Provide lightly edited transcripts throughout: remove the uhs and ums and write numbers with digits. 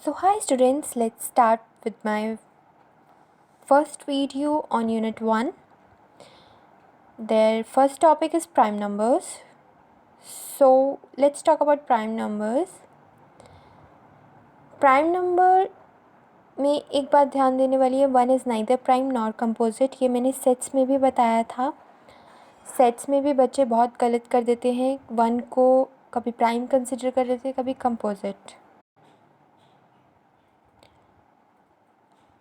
So hi students, let's start with my first video on unit 1. Their first topic is prime numbers. So let's talk about prime numbers. Prime number में एक बात ध्यान देने वाली है, one is neither prime nor composite. ये मैंने sets में भी बताया था. सेट्स में भी बच्चे बहुत गलत कर देते हैं, वन को कभी प्राइम कंसिडर कर लेते हैं, कभी composite.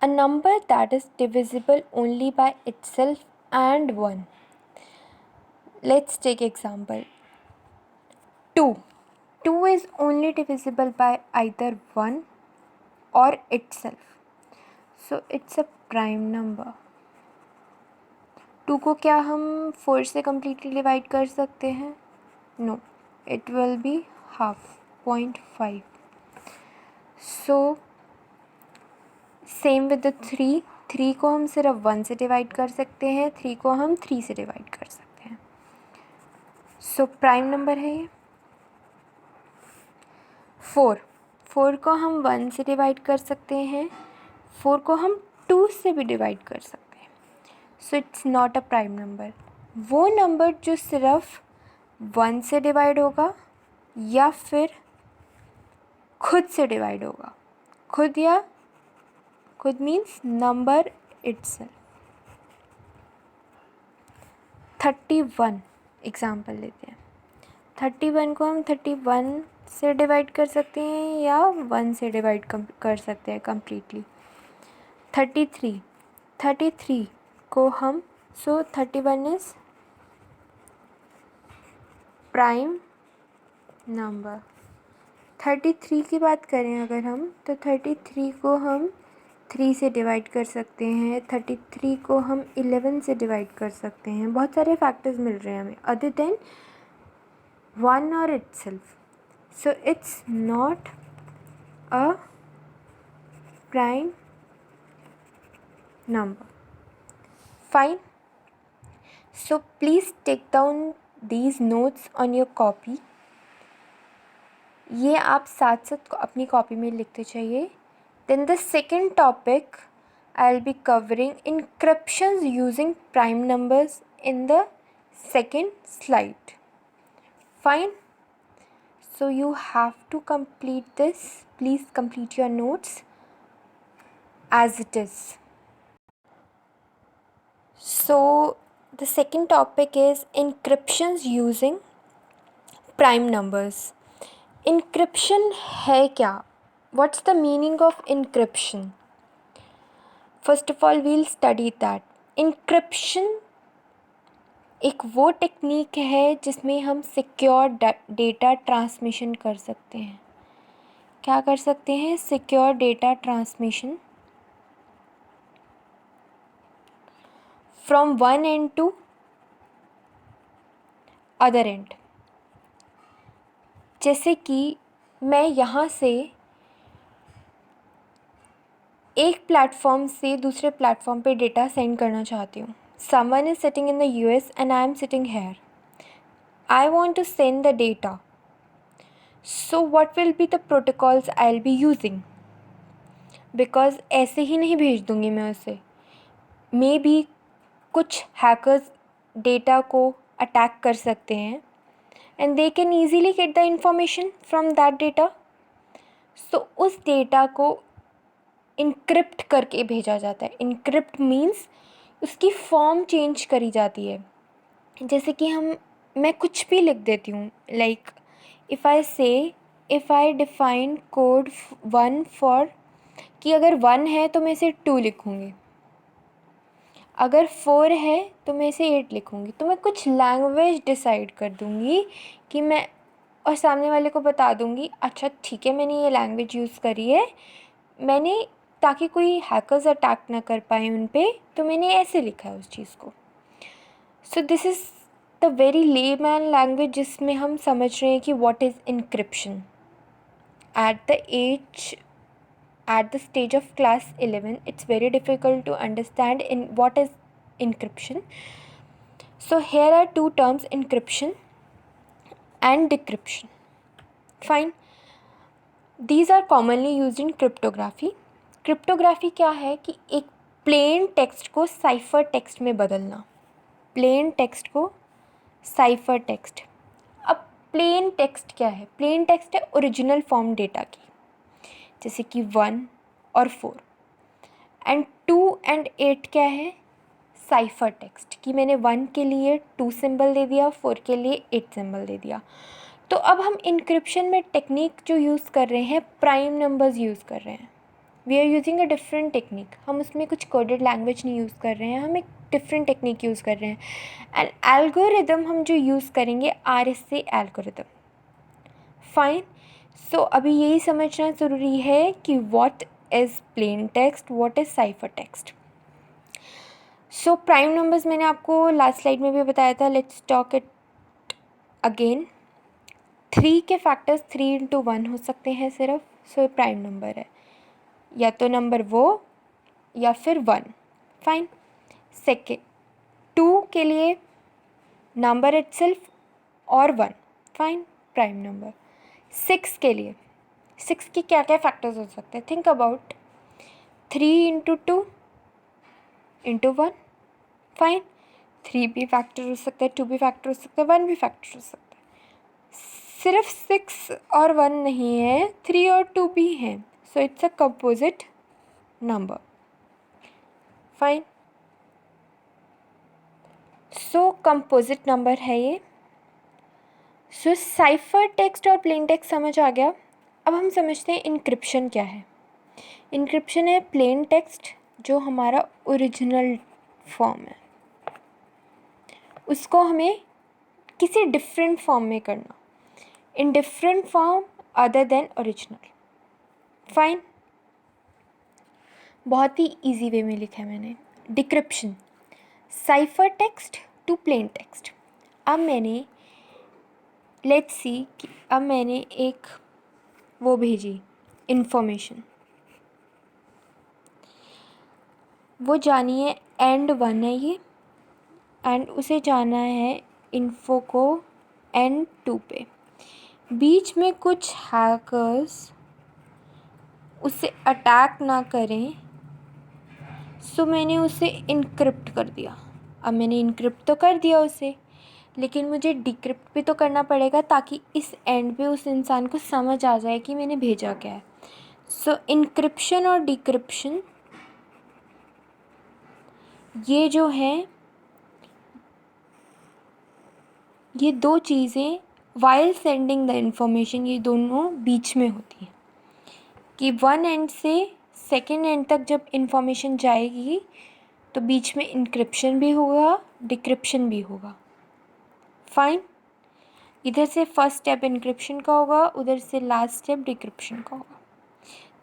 A number that is divisible only by itself and 1. Let's take example. 2. 2 is only divisible by either 1 or itself. So it's a prime number. 2 को क्या हम 4 से completely divide कर सकते हैं? No. It will be half, 0.5. So same with the 3. 3 को हम सिर्फ 1 से डिवाइड कर सकते हैं, 3 को हम 3 से डिवाइड कर सकते हैं. सो प्राइम नंबर है ये. 4 को हम 1 से डिवाइड कर सकते हैं, 4 को हम 2 से भी डिवाइड कर सकते हैं. So it's not a prime number. वो नंबर जो सिर्फ 1 से डिवाइड होगा या फिर खुद से डिवाइड होगा. खुद मीन्स नंबर इटसेल्फ. 31 एग्ज़ाम्पल लेते हैं. 31 को हम 31 से डिवाइड कर सकते हैं या 1 से डिवाइड कर सकते हैं कम्प्लीटली. 33 को हम 31 इज़ प्राइम नंबर. 33 की बात करें अगर हम, तो 33 को हम 3 से डिवाइड कर सकते हैं, 33 को हम 11 से डिवाइड कर सकते हैं. बहुत सारे फैक्टर्स मिल रहे हैं हमें अदर देन 1 और itself. So it's not a prime number. Fine. So please take down these notes on your copy. ये आप साथ साथ अपनी कॉपी में लिखते चाहिए. Then the second topic I'll be covering encryptions using prime numbers in the second slide. Fine. So you have to complete this. Please complete your notes as it is. So the second topic is encryptions using prime numbers. Encryption है क्या? What's the meaning of encryption? First of all, we'll study that. Encryption एक वो technique है जिसमें हम secure data transmission कर सकते हैं. क्या कर सकते हैं? Secure data transmission from one end to other end. जैसे कि मैं यहाँ से एक प्लेटफॉर्म से दूसरे प्लेटफॉर्म पे डेटा सेंड करना चाहती हूँ. Someone is sitting in the US and I am sitting here. I want to send the data. So what will be the protocols I'll be using? Because ऐसे ही नहीं भेज दूँगी मैं उसे. Maybe कुछ hackers डेटा को अटैक कर सकते हैं and they can easily get the information from that data. So उस डेटा को इनक्रिप्ट करके भेजा जाता है. इनक्रिप्ट मीन्स उसकी फॉर्म चेंज करी जाती है. जैसे कि मैं कुछ भी लिख देती हूँ. Like if I define code 1 for, कि अगर 1 है तो मैं इसे 2 लिखूँगी, अगर 4 है तो मैं इसे 8 लिखूँगी. तो मैं कुछ लैंग्वेज डिसाइड कर दूँगी कि मैं, और सामने वाले को बता दूँगी अच्छा ठीक है मैंने ये लैंग्वेज यूज़ करी है मैंने, ताकि कोई हैकर्स अटैक ना कर पाए उन पे, तो मैंने ऐसे लिखा है उस चीज़ को. So this is the very layman language जिसमें हम समझ रहे हैं कि what is encryption. at the stage of class 11 it's very difficult to understand in what is encryption. So here are two terms, encryption and decryption. Fine. These are commonly used in cryptography. Cryptography क्या है कि एक plain text को cipher text में बदलना, plain text को cipher text. अब plain text क्या है? प्लेन टेक्स्ट है ओरिजिनल फॉर्म डेटा की, जैसे कि 1 और 4, एंड 2 एंड 8 क्या है? साइफर टेक्स्ट, कि मैंने 1 के लिए 2 सिंबल दे दिया, 4 के लिए 8 सिंबल दे दिया। तो अब हम इनक्रिप्शन में टेक्निक जो यूज़ कर रहे हैं, प्राइम नंबर्स यूज़ कर रहे हैं। We are using a different technique. हम उसमें कुछ कोडेड लैंग्वेज नहीं यूज़ कर रहे हैं, हम एक डिफरेंट टेक्निक यूज़ कर रहे हैं। एंड एल्गोरिदम हम जो यूज़ करेंगे, RSA एल्गोरिदम। फाइन। सो अभी यही समझना ज़रूरी है कि what is plain text, what is cipher text. So prime numbers मैंने आपको लास्ट स्लाइड में भी बताया था, लेट्स टॉक इट अगेन। 3 के फैक्टर्स 3 इंटू 1 हो सकते हैं सिर्फ, सो प्राइम नंबर है, या तो नंबर वो या फिर 1। फाइन। सेकेंड, 2 के लिए नंबर इटसेल्फ और 1। Fine, prime number. 6 के लिए, 6 के क्या क्या फैक्टर्स हो सकते हैं? Think about 3 into 2 into 1। Fine, 3 भी फैक्टर हो सकता है, 2 भी फैक्टर हो सकता है, 1 भी फैक्टर हो सकता है। सिर्फ 6 और 1 नहीं है, 3 और 2 भी हैं, so it's a composite number. Fine. So composite number है ये। सो साइफर टेक्स्ट और प्लेन टेक्स्ट समझ आ गया। अब हम समझते हैं इनक्रिप्शन क्या है। इनक्रिप्शन है प्लेन टेक्स्ट जो हमारा ओरिजिनल फॉर्म है, उसको हमें किसी डिफरेंट फॉर्म में करना, in different form other than original. Fine. बहुत ही इजी वे में लिखा है मैंने। Decryption, cipher text to plain text. अब मैंने लेट्स सी कि अब मैंने एक वो भेजी इन्फॉर्मेशन, वो जानी है एंड 1 है ये, एंड उसे जाना है इन्फो को एंड 2 पे। बीच में कुछ हैकर्स उसे अटैक ना करें, सो मैंने उसे इनक्रिप्ट कर दिया। अब मैंने इनक्रिप्ट तो कर दिया उसे, लेकिन मुझे डिक्रिप्ट भी तो करना पड़ेगा ताकि इस एंड पे उस इंसान को समझ आ जाए कि मैंने भेजा क्या है। सो इनक्रिप्शन और डिक्रिप्शन ये जो है, ये दो चीज़ें वाइल सेंडिंग द इंफॉर्मेशन, ये दोनों बीच में होती हैं कि 1 एंड से सेकेंड एंड तक जब इंफॉर्मेशन जाएगी तो बीच में इनक्रिप्शन भी होगा, डिक्रिप्शन भी होगा। फाइन। इधर से फर्स्ट स्टेप इनक्रिप्शन का होगा, उधर से लास्ट स्टेप डिक्रिप्शन का होगा,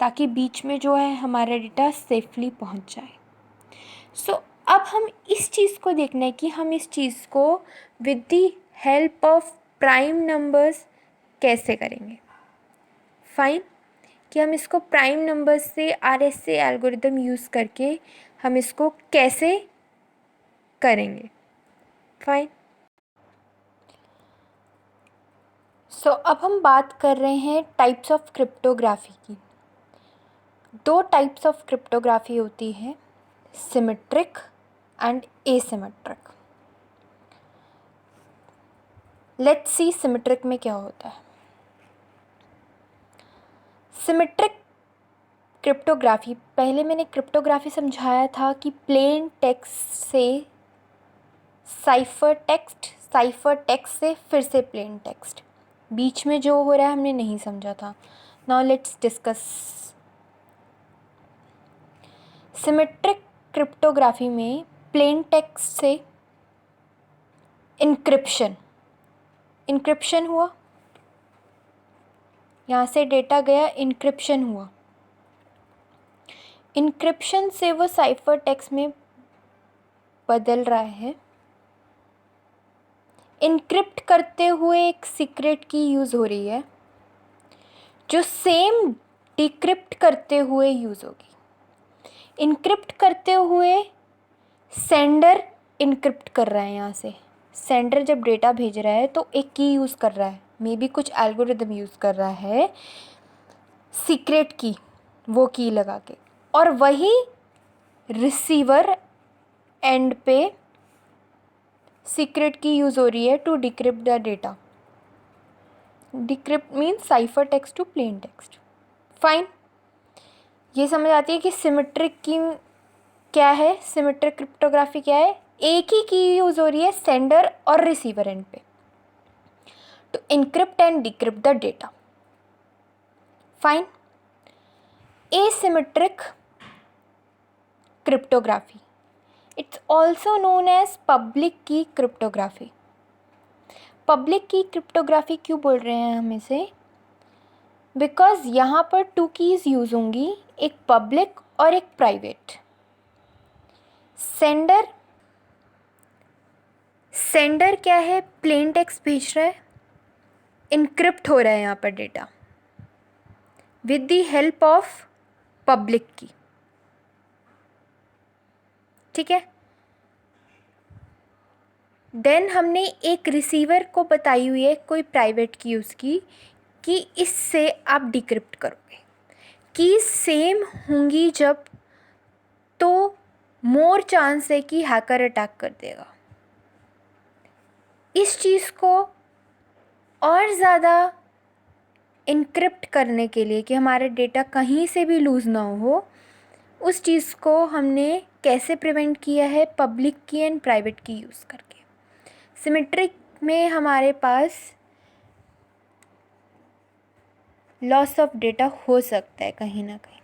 ताकि बीच में जो है हमारा डेटा सेफली पहुंच जाए। सो अब हम इस चीज़ को देखना है कि हम इस चीज़ को with the help of prime numbers कैसे करेंगे। फाइन, कि हम इसको प्राइम नंबर्स से RSA एल्गोरिदम यूज़ करके हम इसको कैसे करेंगे। फाइन। सो अब हम बात कर रहे हैं टाइप्स ऑफ क्रिप्टोग्राफी की। 2 टाइप्स ऑफ क्रिप्टोग्राफी होती है, symmetric and asymmetric. Let's see symmetric में क्या होता है। सिमेट्रिक क्रिप्टोग्राफी, पहले मैंने क्रिप्टोग्राफी समझाया था कि प्लेन टेक्स्ट से साइफर टेक्स्ट, साइफर टेक्स्ट से फिर से प्लेन टेक्स्ट, बीच में जो हो रहा है हमने नहीं समझा था। Now let's discuss. Symmetric cryptography में प्लेन टेक्स्ट से इनक्रिप्शन, इनक्रिप्शन हुआ, यहाँ से डेटा गया, इनक्रिप्शन हुआ, इनक्रिप्शन से वो साइफर टेक्स्ट में बदल रहा है। इनक्रिप्ट करते हुए एक सीक्रेट की यूज़ हो रही है जो सेम डिक्रिप्ट करते हुए यूज़ होगी। इनक्रिप्ट करते हुए सेंडर इनक्रिप्ट कर रहा है, यहाँ से सेंडर जब डेटा भेज रहा है तो एक की यूज़ कर रहा है, मे बी कुछ एल्गोरिदम यूज़ कर रहा है। सीक्रेट की, वो की लगा के, और वही रिसीवर एंड पे सीक्रेट की यूज़ हो रही है to decrypt the data. Decrypt means cipher text to plain text. Fine. ये समझ आती है कि सिमेट्रिक की क्या है, सिमेट्रिक क्रिप्टोग्राफी क्या है. एक ही की यूज़ हो रही है सेंडर और रिसीवर एंड पे to encrypt and decrypt the data. Fine. Asymmetric cryptography, it's also known as public key cryptography. Public key cryptography क्यों बोल रहे हैं हम इसे? बिकॉज यहाँ पर 2 कीज़ यूज़ होंगी, एक पब्लिक और एक प्राइवेट. सेंडर क्या है, प्लेन टेक्स्ट भेज रहा है, इनक्रिप्ट हो रहा है यहाँ पर data with the help of public की. ठीक है. देन हमने एक रिसीवर को बताई हुई है कोई प्राइवेट की उसकी कि इससे आप डिक्रिप्ट करोगे. की सेम होंगी जब तो मोर चांस है कि हैकर अटैक कर देगा. इस चीज़ को और ज़्यादा इनक्रिप्ट करने के लिए कि हमारा डेटा कहीं से भी लूज़ ना हो, उस चीज़ को हमने कैसे प्रिवेंट किया है, पब्लिक की एंड प्राइवेट की यूज़ करके. सिमेट्रिक में हमारे पास लॉस ऑफ डेटा हो सकता है कहीं ना कहीं,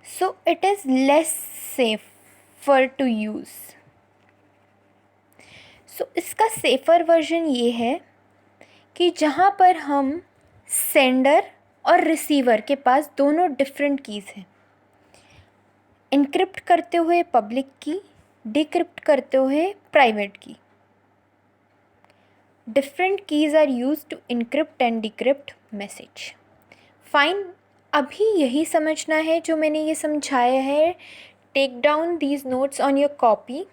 so it is less safer to use. So इसका सेफ़र वर्जन ये है कि जहाँ पर हम सेंडर और रिसीवर के पास दोनों डिफरेंट कीज़ हैं, इनक्रिप्ट करते हुए पब्लिक की, डिक्रिप्ट करते हुए private key. Different keys are use to encrypt and decrypt message. Fine. अभी यही समझना है जो मैंने ये समझाया है. Take down these notes on your copy.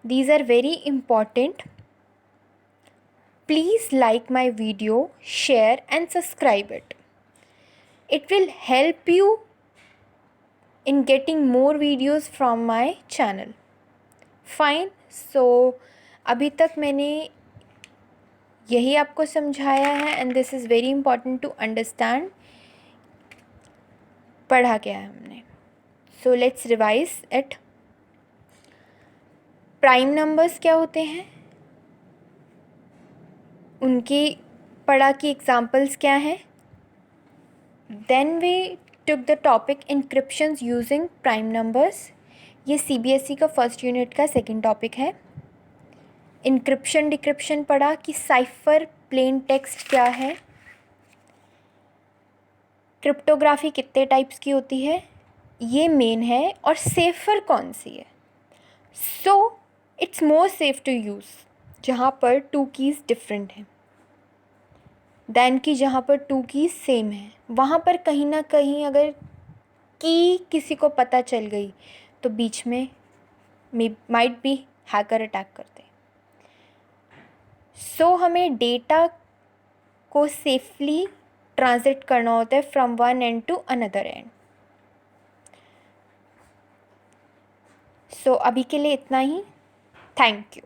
These are very important. Please like my video, share and subscribe it. It will help you in getting more videos from my channel. Fine. So अभी तक मैंने यही आपको समझाया है and this is very important to understand. पढ़ा क्या है हमने. So let's revise it. Prime numbers क्या होते हैं, उनकी पढ़ा की एग्जांपल्स क्या हैं. Then we took the topic encryptions using prime numbers. ये CBSE का फर्स्ट यूनिट का सेकंड टॉपिक है. इंक्रिप्शन डिक्रिप्शन पढ़ा कि साइफर प्लेन टेक्स्ट क्या है, क्रिप्टोग्राफी कितने टाइप्स की होती है, ये मेन है, और सेफ़र कौन सी है. So it's more safe to use जहाँ पर 2 कीज़ डिफरेंट हैं दैन कि जहाँ पर 2 कीज़ सेम है. वहाँ पर कहीं ना कहीं अगर की किसी को पता चल गई तो बीच में माइट बी हैकर अटैक करते. सो हमें डेटा को सेफली ट्रांजिट करना होता है from one end to another end. So अभी के लिए इतना ही. Thank you.